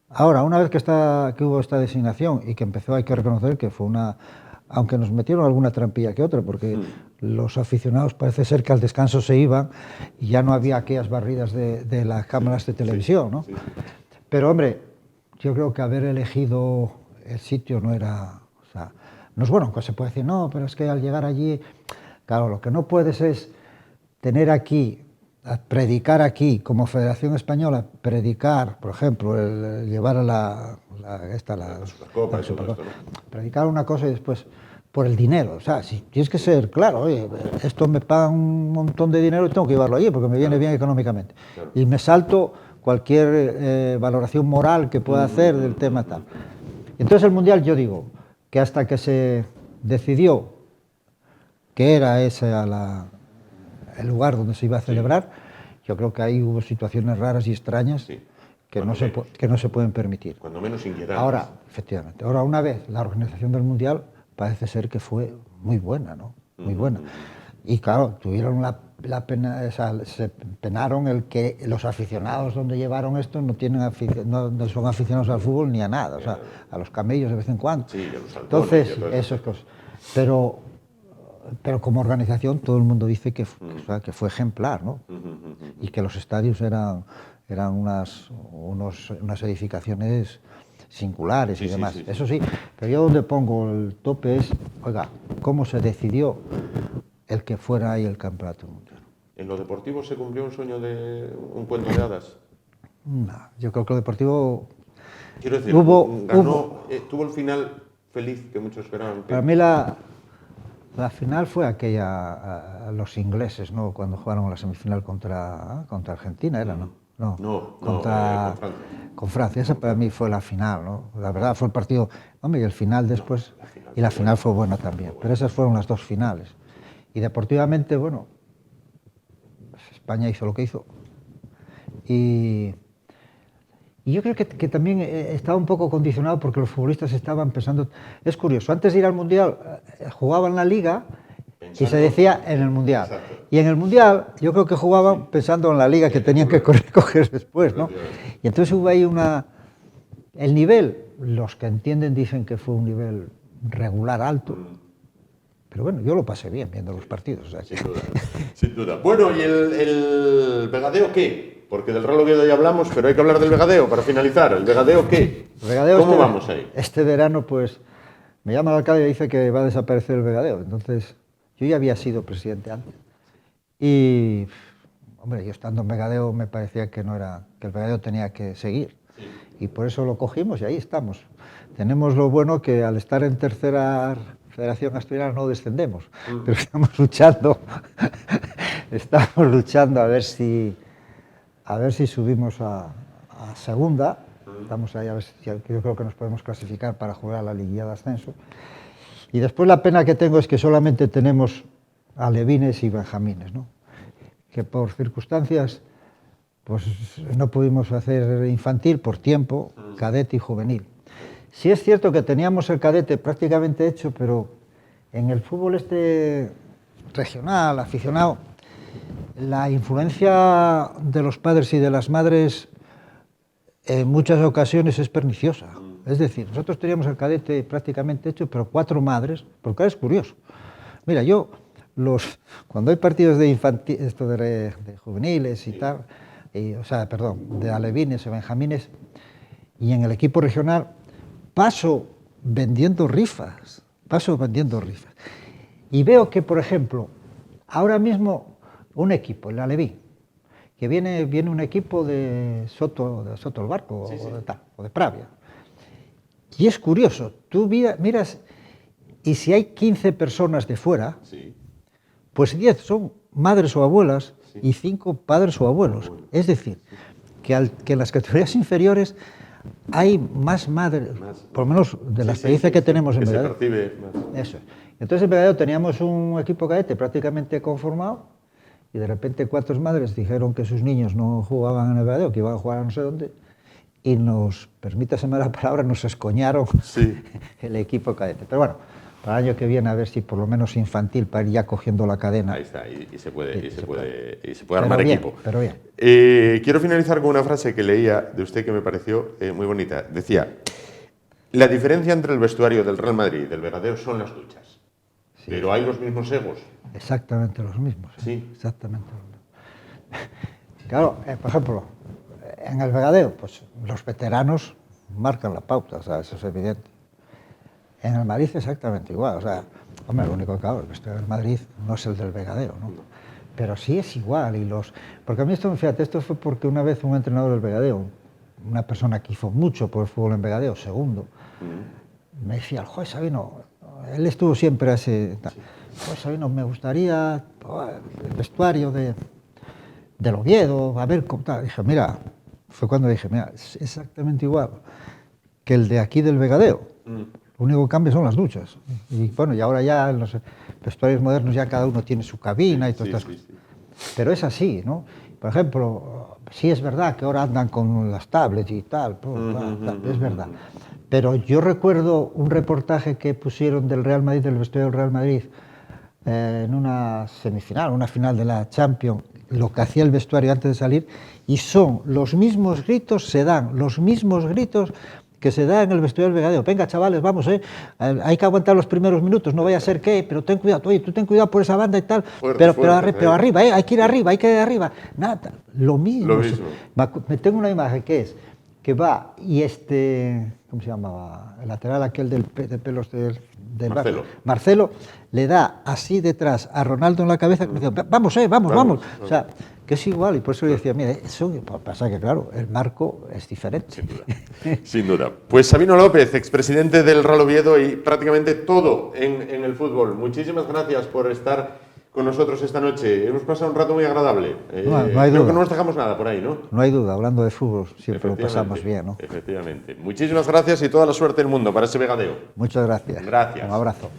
Ahora, una vez que hubo esta designación y que empezó, hay que reconocer que fue aunque nos metieron alguna trampilla que otra, porque los aficionados parece ser que al descanso se iban y ya no había aquellas barridas de las cámaras de televisión, ¿no? Pero hombre, yo creo que haber elegido el sitio no era, o sea, no es bueno, que se puede decir, no, pero es que al llegar allí, claro, lo que no puedes es tener aquí, predicar aquí, como Federación Española, predicar, por ejemplo, llevar a la Supercopa, ¿no? Predicar una cosa y después por el dinero, o sea, si tienes que ser claro, oye, esto me pagan un montón de dinero y tengo que llevarlo allí porque me viene bien económicamente. Y me salto cualquier valoración moral que pueda hacer del tema tal. Entonces el Mundial, yo digo, que hasta que se decidió que era ese el lugar donde se iba a celebrar, yo creo que ahí hubo situaciones raras y extrañas que no se pueden permitir. Cuando menos inquietantes. Ahora, efectivamente, una vez la organización del Mundial parece ser que fue muy buena, ¿no? Muy buena. Y claro, tuvieron la pena, o sea, se penaron el que los aficionados donde llevaron esto no son aficionados al fútbol ni a nada, o sea, a los camellos de vez en cuando. Sí, a los halcones. Entonces, eso es cosa. Pero como organización todo el mundo dice que fue ejemplar, ¿no? Y que los estadios eran unas edificaciones singulares y demás. Eso sí, pero yo donde pongo el tope es, oiga, ¿cómo se decidió el que fuera ahí el campeonato mundial? ¿En lo deportivo se cumplió un sueño de un cuento de hadas? No, yo creo que lo deportivo... Quiero decir, tuvo el final feliz que muchos esperaban. Para mí la final fue aquella, los ingleses, ¿no? Cuando jugaron la semifinal contra Argentina, ¿era, no? No, con Francia. Esa para mí fue la final, ¿no? La verdad fue el partido, hombre, y el final después, la final fue buena también, pero esas fueron las dos finales. Y deportivamente, bueno, España hizo lo que hizo. Y yo creo que también estaba un poco condicionado porque los futbolistas estaban pensando... Es curioso, antes de ir al Mundial jugaban la Liga y se decía en el Mundial. Exacto. Y en el Mundial yo creo que jugaban pensando en la Liga que tenían que coger después, ¿no? Y entonces hubo ahí el nivel, los que entienden dicen que fue un nivel regular alto, pero bueno, yo lo pasé bien viendo los partidos. O sea, sin duda, sin duda. Bueno, ¿y el Vegadeo qué? Porque del Real Oviedo ya hablamos, pero hay que hablar del Vegadeo para finalizar. ¿El Vegadeo qué? ¿Cómo vamos ahí? Este verano, pues, me llama el alcalde y dice que va a desaparecer el Vegadeo. Entonces, yo ya había sido presidente antes. Y, hombre, yo estando en Vegadeo me parecía que el Vegadeo tenía que seguir. Y por eso lo cogimos y ahí estamos. Tenemos lo bueno que al estar en tercera Federación Asturiana no descendemos, pero estamos luchando a ver si subimos a segunda. Estamos ahí a ver yo creo que nos podemos clasificar para jugar a la liguilla de ascenso. Y después la pena que tengo es que solamente tenemos alevines y benjamines, ¿no? Que por circunstancias pues no pudimos hacer infantil por tiempo, cadete y juvenil. Sí es cierto que teníamos el cadete prácticamente hecho, pero en el fútbol regional, aficionado, la influencia de los padres y de las madres en muchas ocasiones es perniciosa. Es decir, nosotros teníamos el cadete prácticamente hecho, pero 4 madres, porque es curioso. Mira, cuando hay partidos de infantil, de juveniles y tal, de alevines y benjamines, y en el equipo regional, paso vendiendo rifas. Y veo que, por ejemplo, ahora mismo un equipo, el Aleví, que viene un equipo de Soto el Barco, Sí, sí. o de Pravia. Y es curioso, tú miras, y si hay 15 personas de fuera, Sí. pues 10 son madres o abuelas, Sí. y 5 padres o abuelos. Es decir, que en las categorías inferiores hay más madres, por lo menos de la experiencia que tenemos en que se Vegadeo. percibe más. Eso es. Entonces en Vegadeo teníamos un equipo cadete prácticamente conformado, y de repente 4 madres dijeron que sus niños no jugaban en el Vegadeo, que iban a jugar a no sé dónde, y permítaseme la palabra, nos escoñaron Sí. el equipo cadete. Pero bueno, para el año que viene a ver si por lo menos infantil, para ir ya cogiendo la cadena. Ahí está, y se puede Pero armar bien, equipo. pero bien. Quiero finalizar con una frase que leía de usted que me pareció muy bonita. Decía, la diferencia entre el vestuario del Real Madrid y del Vegadeo son las duchas. Sí. Pero hay los mismos egos. Exactamente los mismos. Sí. Exactamente los mismos. Claro, por ejemplo, en el Vegadeo, pues los veteranos marcan la pauta, o sea, eso es evidente. En el Madrid exactamente igual, o sea, hombre, lo único que claro, el vestuario del Madrid no es el del Vegadeo, ¿no? Pero sí es igual, porque a mí esto fue porque una vez un entrenador del Vegadeo, una persona que hizo mucho por el fútbol en Vegadeo, segundo, me decía, joder, Sabino, él estuvo siempre así, joder, Sabino, me gustaría el vestuario del Oviedo, a ver cómo tal. Dije, mira, fue cuando dije, mira, es exactamente igual que el de aquí del Vegadeo. Lo único que cambia son las duchas. Y bueno, y ahora ya en los vestuarios modernos ya cada uno tiene su cabina y todas estas cosas. Pero es así, ¿no? Por ejemplo, sí es verdad que ahora andan con las tablets y tal, es verdad. Pero yo recuerdo un reportaje que pusieron del Real Madrid, del vestuario del Real Madrid, en una semifinal, una final de la Champions, lo que hacía el vestuario antes de salir, y son los mismos gritos, se dan los mismos gritos que se da en el vestuario del Vegadeo. Venga, chavales, vamos, hay que aguantar los primeros minutos, no vaya a ser que, pero ten cuidado, oye, tú ten cuidado por esa banda y tal, pero arriba, hay que ir arriba, nada, lo mismo. Me tengo una imagen que va y ¿cómo se llamaba? El lateral aquel de pelos del Marcelo. Marcelo le da así detrás a Ronaldo en la cabeza, como diciendo, vamos. O sea, que es igual, y por eso le decía, mira, eso pasa que, claro, el marco es diferente. Sin duda. Sin duda. Pues Sabino López, expresidente del Real Oviedo y prácticamente todo en el fútbol. Muchísimas gracias por estar con nosotros esta noche. Hemos pasado un rato muy agradable. No hay creo duda. que no nos dejamos nada por ahí, ¿no? No hay duda, hablando de fútbol siempre lo pasamos bien, ¿no? Efectivamente. Muchísimas gracias y toda la suerte del mundo para ese Vegadeo. Muchas gracias. Gracias. Un abrazo.